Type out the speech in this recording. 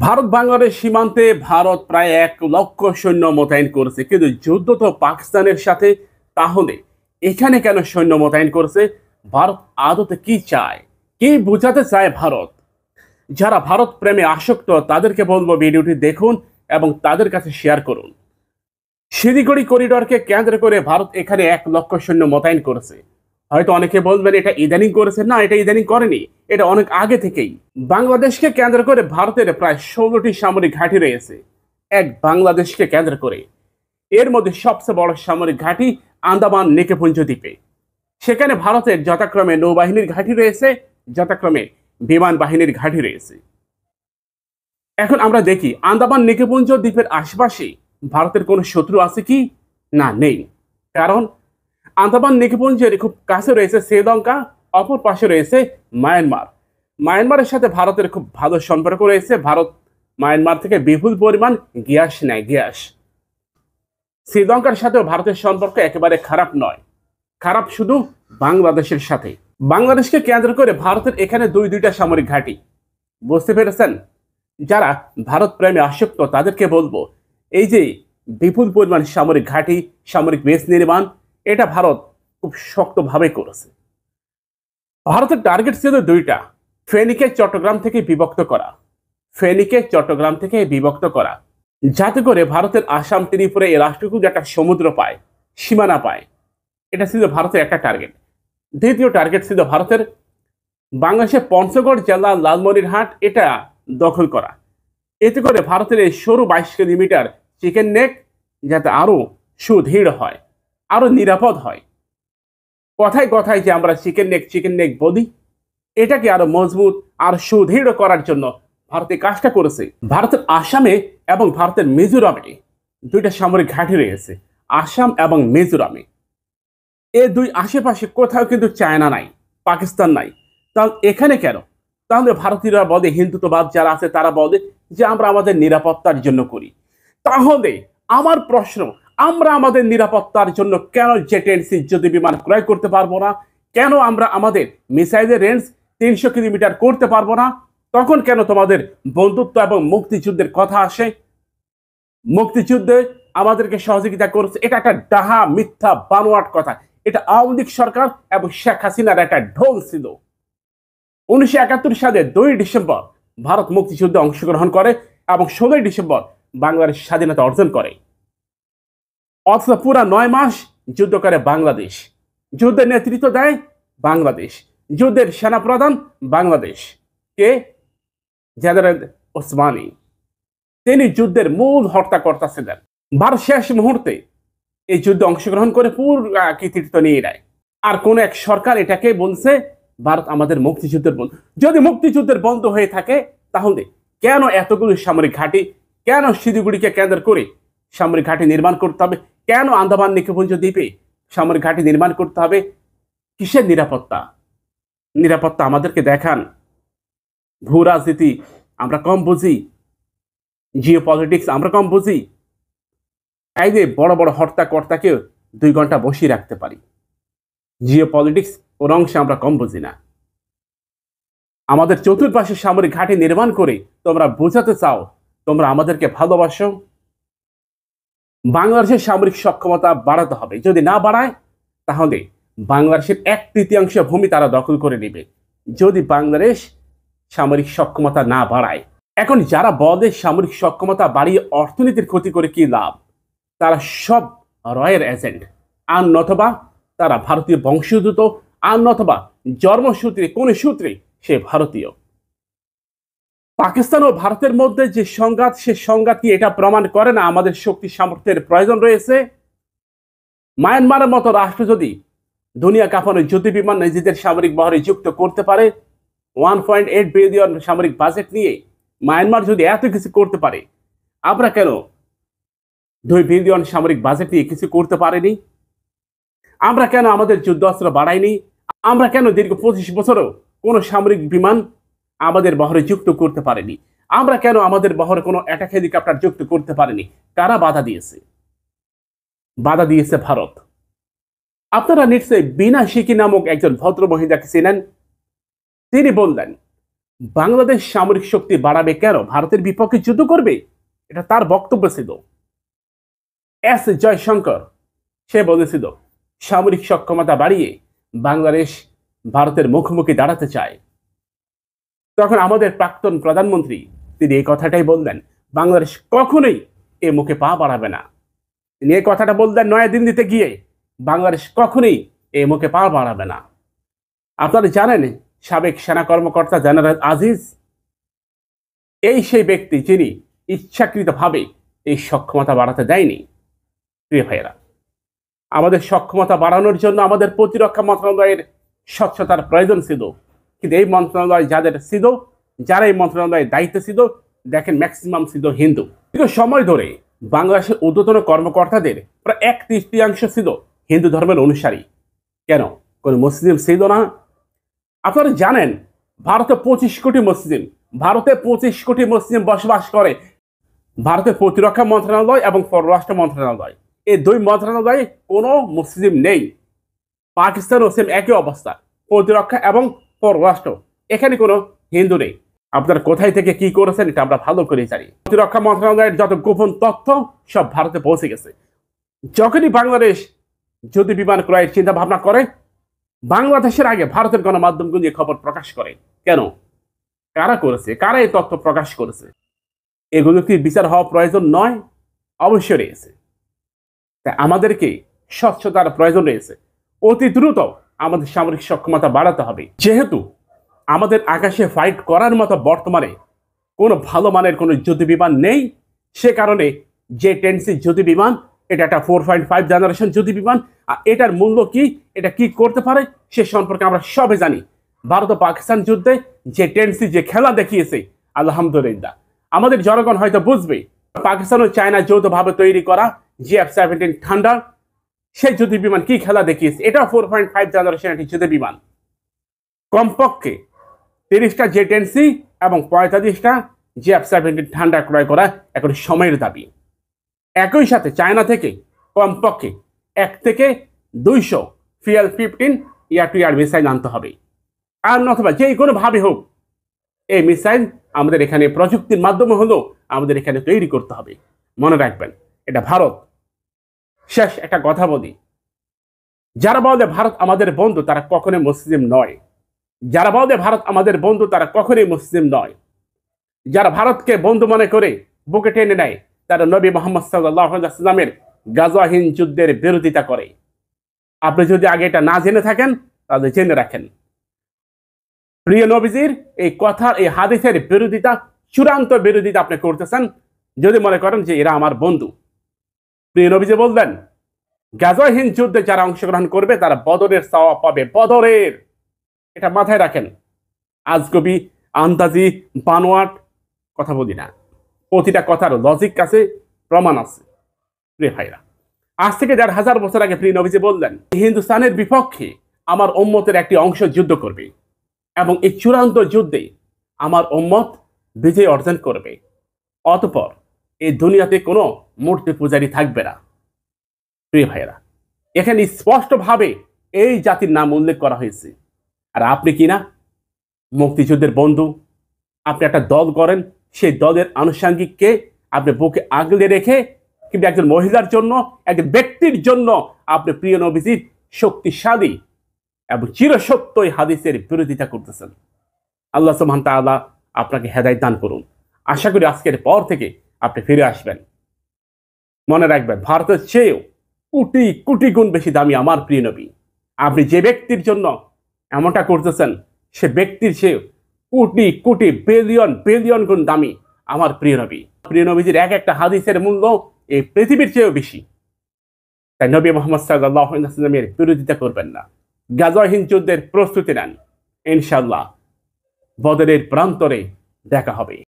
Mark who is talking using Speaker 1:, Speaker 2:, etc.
Speaker 1: ভারত বাংলাদেশ সীমান্তে ভারত প্রায় 1 লক্ষ সৈন্য মোতায়েন করেছে, কিন্তু যুদ্ধ তো পাকিস্তানের সাথে। তাহলে এখানে কেন সৈন্য মোতায়েন করেছে? ভারত আদতে কি চায়, কি বোঝাতে চায় ভারত? যারা ভারত প্রেমে আসক্ত তাদেরকে বলবো ভিডিওটি দেখুন এবং তাদের কাছে শেয়ার করুন। শিলিগুড়ি করিডোরকে কেন্দ্র করে ভারত এখানে 1 লক্ষ সৈন্য মোতায়েন করেছে। হয়তো অনেকে বলবেন এটা ইদানিং করেছে। না, এটা ইদানিং করেনি, এটা অনেক আগে থেকেই। বাংলাদেশকে কেন্দ্র করে ভারতের প্রায় 16টি সামরিক ঘাঁটি রয়েছে এক বাংলাদেশকে কেন্দ্র করে। এর মধ্যে সবচেয়ে বড় সামরিক ঘাঁটি আন্দামান নিকুঞ্জ দ্বীপে। সেখানে ভারতের যথাক্রমে নৌবাহিনীর ঘাঁটি রয়েছে, যথাক্রমে বিমান বাহিনীর ঘাঁটি রয়েছে। এখন আমরা দেখি আন্দামান নিকুঞ্জ দ্বীপের আশেপাশে ভারতের কোনো শত্রু আছে কি? না, নেই। কারণ আন্দামান নিকুঞ্জের খুব কাছে রয়েছে শ্রীলঙ্কা, অপর পাশে রয়েছে মায়ানমার। মায়ানমারের সাথে ভারতের খুব ভালো সম্পর্ক রয়েছে। ভারত মায়ানমার থেকে বিপুল পরিমাণ গ্যাস নেয়, গ্যাস। শ্রীলঙ্কার সাথেও ভারতের সম্পর্ক একেবারে খারাপ নয়, খারাপ শুধু বাংলাদেশের সাথে। বাংলাদেশকে কেন্দ্র করে ভারতের এখানে দুইটা সামরিক ঘাঁটি। বুঝতে পেরেছেন? যারা ভারত প্রেমে আসক্ত তাদেরকে বলবো, এই যে বিপুল পরিমাণ সামরিক ঘাঁটি, সামরিক বেস নির্মাণ, এটা ভারত খুব শক্তভাবে করেছে। ভারতের টার্গেট ছিল দুইটা: ফেনীকে চট্টগ্রাম থেকে বিভক্ত করা, ফেনীকে চট্টগ্রাম থেকে বিভক্ত করা, যাতে করে ভারতের আসাম, ত্রিপুরা এই রাষ্ট্রগুলো একটা সমুদ্র পায়, সীমানা পায়। এটা ছিল ভারতের একটা টার্গেট। দ্বিতীয় টার্গেট ছিল ভারতের বাংলাদেশের পঞ্চগড় জেলা লালমনিরহাট এটা দখল করা। এতে করে ভারতের এই সরু 22 কিলোমিটার চিকেন নেক যাতে আরো সুদৃঢ় হয়, আরো নিরাপদ হয়। কথায় কথায় যে আমরা চিকেন নেক বলি, এটাকে আরো মজবুত আর সুদৃঢ় করার জন্য ভারত এই কাজটা করেছে। ভারতের আসামে এবং ভারতের মিজোরামে দুইটা সামরিক ঘাঁটি রয়েছে, আসাম এবং মিজোরামে। এই দুই আশেপাশে কোথাও কিন্তু চায়না নাই, পাকিস্তান নাই। তাহলে এখানে কেন? তাহলে ভারতীয়রা বলে, হিন্দুত্ববাদ যারা আছে তারা বলে যে আমরা আমাদের নিরাপত্তার জন্য করি। তাহলে আমার প্রশ্ন, আমরা আমাদের নিরাপত্তার জন্য কেন জেট-এনসি যুদ্ধ বিমান ক্রয় করতে পারবো না? কেন আমরা আমাদের মিসাইলের রেঞ্জ 300 কিলোমিটার করতে পারবো না? তখন কেন তোমাদের বন্ধুত্ব এবং মুক্তিযুদ্ধের কথা আসে? মুক্তিযুদ্ধে আমাদেরকে সহযোগিতা করেছে, এটা একটা ডাহা, মিথ্যা, বানোয়াট কথা। এটা আওয়ামী লীগ সরকার এবং শেখ হাসিনার একটা ঢোল ছিল। 1971 সালে 2 ডিসেম্বর ভারত মুক্তিযুদ্ধে অংশগ্রহণ করে এবং 16 ডিসেম্বর বাংলাদেশ স্বাধীনতা অর্জন করে। অথচ পুরা 9 মাস যুদ্ধ করে বাংলাদেশ। যুদ্ধের নেতৃত্ব দেয় বাংলাদেশ, যুদ্ধের সেনাপ্রধান বাংলাদেশ। কে? জেনারেল ওসমানী। তিনি যুদ্ধের মূল হর্তাকর্তা ছিলেন। ভারত শেষ মুহূর্তে এই যুদ্ধে অংশগ্রহণ করে পুরো কৃতিত্ব নিয়ে নেয়। আর কোন এক সরকার এটাকে বলছে ভারত আমাদের মুক্তিযুদ্ধের বন্ধু। যদি মুক্তিযুদ্ধের বন্ধু হয়ে থাকে তাহলে কেন এতগুলো সামরিক ঘাঁটি, কেন শিলিগুড়িকে কেন্দ্র করে সামরিক ঘাঁটি নির্মাণ করতে হবে? কেন আন্দামান নিকুঞ্জ দ্বীপে সামরিক ঘাঁটি নির্মাণ করতে হবে? কিসের নিরাপত্তা? নিরাপত্তা আমাদেরকে দেখান। ভূ রাজনীতি আমরা কম বুঝি, জিও পলিটিক্স আমরা কম বুঝি। এই যে বড় বড় হর্তাকর্তাকে 2 ঘন্টা বসিয়ে রাখতে পারি, জিও পলিটিক্স ওর অংশে আমরা কম বুঝি না। আমাদের চতুর্পাশে সামরিক ঘাঁটি নির্মাণ করে তোমরা বোঝাতে চাও তোমরা আমাদেরকে ভালোবাসো। বাংলাদেশের সামরিক সক্ষমতা বাড়াতে হবে। যদি না বাড়ায় তাহলে বাংলাদেশের 1/3 ভূমি তারা দখল করে নেবে, যদি বাংলাদেশ সামরিক সক্ষমতা না বাড়ায়। এখন যারা বলে সামরিক সক্ষমতা বাড়িয়ে অর্থনীতির ক্ষতি করে কি লাভ, তারা সব রয়ের এজেন্ট, আর নতবা তারা ভারতীয় বংশোদ্ভূত, আর নতবা জন্মসূত্রে কোন সূত্রে সে ভারতীয়। পাকিস্তান ও ভারতের মধ্যে যে সংঘাত, সে সংঘাত কি এটা প্রমাণ করে না আমাদের শক্তি সামর্থ্যের প্রয়োজন রয়েছে? মায়ানমারের মতো রাষ্ট্র যদি দুনিয়া কাঁপানো যুদ্ধ বিমান নিজেদের সামরিক বহরে যুক্ত করতে পারে, 1.8 বিলিয়ন সামরিক বাজেট নিয়ে মায়ানমার যদি এত কিছু করতে পারে, আমরা কেন 2 বিলিয়ন সামরিক বাজেট নিয়ে কিছু করতে পারিনি? আমরা কেন আমাদের যুদ্ধাস্ত্র বাড়াইনি? আমরা কেন দীর্ঘ 25 বছরও কোনো সামরিক বিমান আমাদের বহরে যুক্ত করতে পারেনি? আমরা কেন আমাদের বহরে কোনো অ্যাটাক হেলিকপ্টার যুক্ত করতে পারেনি? কারা বাধা দিয়েছে? বাধা দিয়েছে ভারত। আপনারা নিশ্চয়ই বিনা শিকি নামক একজন ভদ্র মহিলাকে চেনেন। তিনি বললেন বাংলাদেশ সামরিক শক্তি বাড়াবে কেন? ভারতের বিপক্ষে যুদ্ধ করবে, এটা তার বক্তব্য ছিল। এস জয়শঙ্কর সে বলেছিল সামরিক সক্ষমতা বাড়িয়ে বাংলাদেশ ভারতের মুখোমুখি দাঁড়াতে চায়। তখন আমাদের প্রাক্তন প্রধানমন্ত্রী তিনি এই কথাটাই বললেন, বাংলাদেশ কখনোই এ মুখে পা বাড়াবে না। তিনি এই কথাটা বললেন নয়াদিল্লিতে গিয়ে, বাংলাদেশ কখনোই এ মুখে পা বাড়াবে না। আপনারা জানেন সাবেক সেনা কর্মকর্তা জেনারেল আজিজ এই সেই ব্যক্তি যিনি ইচ্ছাকৃতভাবে এই সক্ষমতা বাড়াতে দেয়নি। প্রিয় ভাইয়েরা, আমাদের সক্ষমতা বাড়ানোর জন্য আমাদের প্রতিরক্ষা মন্ত্রণালয়ের স্বচ্ছতার প্রয়োজন ছিল, কিন্তু এই মন্ত্রণালয় যাদের ছিল, যারা এই মন্ত্রণালয়ের দায়িত্বে ছিল, দেখেন ম্যাক্সিমাম ছিল হিন্দু। কিন্তু সময় ধরে বাংলাদেশের ঊর্ধ্বতন কর্মকর্তাদের প্রায় 1/3 ছিল হিন্দু ধর্মের অনুসারী। কেন? কোন মুসলিম ছিল না? আপনারা জানেন ভারতে 25 কোটি মুসলিম, ভারতে 25 কোটি মুসলিম বসবাস করে। ভারতের প্রতিরক্ষা মন্ত্রণালয় এবং পররাষ্ট্র মন্ত্রণালয়, এই দুই মন্ত্রণালয়ে কোনো মুসলিম নেই। পাকিস্তান ও সেম একই অবস্থা, প্রতিরক্ষা এবং পররাষ্ট্র, এখানে কোনো হিন্দু নেই। আপনারা কোথায় থেকে কি করেছেন এটা আমরা ভালো করে জানি। প্রতিরক্ষা মন্ত্রণালয়ের যত গোপন তথ্য সব ভারতে পৌঁছে গেছে। যখনই বাংলাদেশ যুদ্ধ বিমান ক্রয়ের চিন্তা ভাবনা করে, বাংলাদেশের আগে ভারতের গণমাধ্যমগুলি খবর প্রকাশ করে। কেন? কারা করেছে? কারা এই তথ্য প্রকাশ করেছে? এগুলো কি বিচার হওয়া প্রয়োজন নয়? অবশ্যই রয়েছে। তাই আমাদেরকে স্বচ্ছতার প্রয়োজন রয়েছে। অতি দ্রুত আমাদের সামরিক সক্ষমতা বাড়াতে হবে। যেহেতু আমাদের আকাশে ফাইট করার মতো বর্তমানে কোনো ভালো মানের কোনো যুদ্ধ বিমান নেই, সে কারণে J-10C যুদ্ধ বিমান, এটা একটা 4.5 জেনারেশন যুদ্ধ বিমান। আর এটার মূল্য কি, এটা কি করতে পারে সে সম্পর্কে আমরা সবে জানি। ভারত ও পাকিস্তান যুদ্ধে J-10C যে খেলা দেখিয়েছে, আলহামদুলিল্লাহ আমাদের জনগণ হয়তো বুঝবে। পাকিস্তান ও চায়না যৌথভাবে তৈরি করা JF-17 থান্ডার, সেই যুদ্ধ বিমান কি খেলা দেখিয়েছে। এটা 4.5 জেনারেশন একটি যুদ্ধ বিমান। কমপক্ষে 30টা J-10C এবং 45টা JF-17 থান্ডার ক্রয় করা এখন সময়ের দাবি। একই সাথে চায়না থেকে কমপক্ষে 1 থেকে 200 PL-15 air two air missile আনতে হবে। আর নতুবা যে কোনোভাবে হোক এই মিসাইল আমাদের এখানে প্রযুক্তির মাধ্যমে হলেও আমাদের এখানে তৈরি করতে হবে। মনে রাখবেন এটা ভারত। শেষ একটা কথা বলি, যারা বলে ভারত আমাদের বন্ধু তারা কখনোই মুসলিম নয়। যারা বলে ভারত আমাদের বন্ধু তারা কখনোই মুসলিম নয়। যারা ভারতকে বন্ধু মনে করে বুকে টেনে নেয় তারা নবী মুহাম্মদ সাল্লাল্লাহু আলাইহি ওয়াসাল্লামের গাজওয়াহীন যুদ্ধের বিরোধিতা করে। আপনি যদি আগে এটা না জেনে থাকেন তাহলে জেনে রাখেন। প্রিয় নবীজির এই কথার, এই হাদিসের বিরোধিতা, চূড়ান্ত বিরোধিতা আপনি করতেছেন যদি মনে করেন যে এরা আমার বন্ধু। প্রিয় নবীজি বলবেন গাজওয়াহীন যুদ্ধে যারা অংশগ্রহণ করবে তারা বদরের সওয়াব পাবে। বদরের, এটা মাথায় রাখেন। আজগবি, আন্দাজি, বানোয়াট কথা বলি না, প্রতিটা কথার লজিক আছে, প্রমাণ আছে। প্রিয় ভাইরা, আজ থেকে 1000 বছর আগে প্রিয় নবীজি বললেন হিন্দুস্তানের বিপক্ষে আমার উম্মতের একটি অংশ যুদ্ধ করবে এবং এই চূড়ান্ত যুদ্ধে আমার উম্মত বিজয় অর্জন করবে। অতঃপর এই দুনিয়াতে কোনো মূর্তি পূজারী থাকবে না। প্রিয় ভাইয়েরা, এখানে স্পষ্টভাবে এই জাতির নাম উল্লেখ করা হয়েছে। আর আপনি কি না মুক্তিযুদ্ধের বন্ধু? আপনি একটা দল করেন, সেই দলের আনুষঙ্গিককে আপনি বুকে আগলে রেখে, কিন্তু একজন মহিলার জন্য, একজন ব্যক্তির জন্য আপনি প্রিয় নবীজির শক্তিশালী এবং চিরসত্য এই হাদিসের বিরোধিতা করতেছেন। আল্লাহ সুবহানাহু ওয়া তাআলা আপনাকে হেদায়েত দান করুন। আশা করি আজকের পর থেকে আপনি ফিরে আসবেন। মনে রাখবেন ভারতের চেয়েও কোটি কোটি গুণ বেশি দামি আমার প্রিয় নবী। আপনি যে ব্যক্তির জন্য এমনটা করতেছেন সে ব্যক্তির চেয়েও কোটি কোটি বিলিয়ন বিলিয়ন গুণ দামি আমার প্রিয় নবী। প্রিয় নবীজির এক একটা হাদিসের মূল্য এই পৃথিবীর চেয়েও বেশি। তাই নবী মুহাম্মদ সাল্লাল্লাহু আলাইহি ওয়াসাল্লামের বিরোধিতা করবেন না। গাজওয়াহীন যুদ্ধের প্রস্তুতি নেন। ইনশাআল্লাহ বদরের প্রান্তরে দেখা হবে।